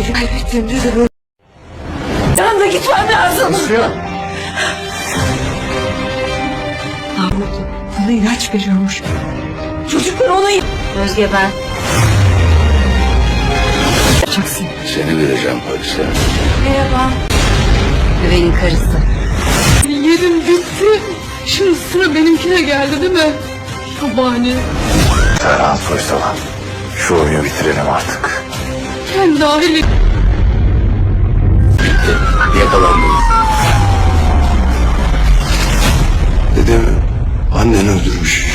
Seni kaybettiğimde de böyle. Yanına gitmem lazım. Asya! Mahmut bana ilaç veriyormuş. Çocuklar onu Özge ben. yapacaksın. Seni vereceğim polise. Merhaba. Güven'in karısı. Yerim bitti. Şimdi sıra benimkine geldi değil mi? Yabani. Ferhan Soysal'a. Şu oyunu bitirelim artık. Sen dahil. Yakalandım. Dedemi annen öldürmüş.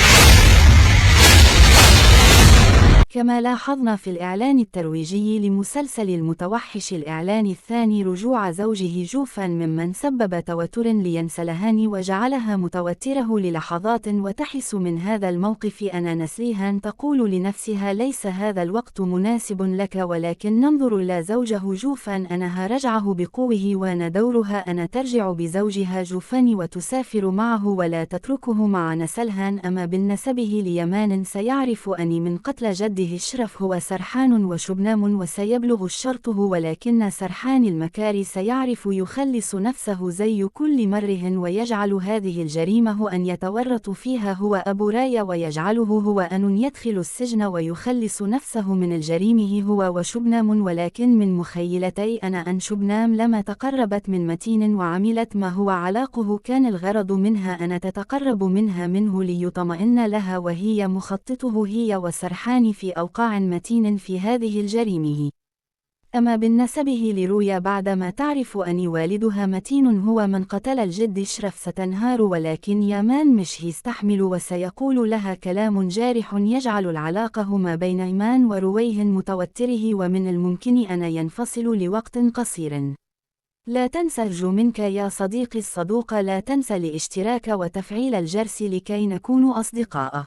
كما لاحظنا في الإعلان الترويجي لمسلسل المتوحش الإعلاني الثاني رجوع زوجه جوفان ممن سبب توتر لينسلهان وجعلها متوترة للحظات وتحس من هذا الموقف أن نسليهان تقول لنفسها ليس هذا الوقت مناسب لك ولكن ننظر إلى زوجه جوفان أنها رجعه بقوه وأن دورها أن ترجع بزوجها جوفان وتسافر معه ولا تتركه مع نسلهان أما بالنسبه ليمان سيعرف أني من قتل جده الشرف هو سرحان وشبنام وسيبلغ الشرطه ولكن سرحان المكاري سيعرف يخلص نفسه زي كل مره ويجعل هذه الجريمة أن يتورط فيها هو أبو رايا ويجعله هو أن يدخل السجن ويخلص نفسه من الجريمه هو وشبنام ولكن من مخيلتي أنا أن شبنام لما تقربت من متين وعملت ما هو علاقه كان الغرض منها أن تتقرب منه ليطمئن لها وهي مخططه هي وسرحان في أوقاع متين في هذه الجريمة. أما بالنسبه لرويا بعدما تعرف أن والدها متين هو من قتل الجد شرف ستنهار ولكن يامان مش يستحمل وسيقول لها كلام جارح يجعل العلاقة ما بين إيمان ورويه متوتره ومن الممكن أن ينفصل لوقت قصير. لا تنسى أرجو منك يا صديقي الصدوق لا تنسى الاشتراك وتفعيل الجرس لكي نكون أصدقاء.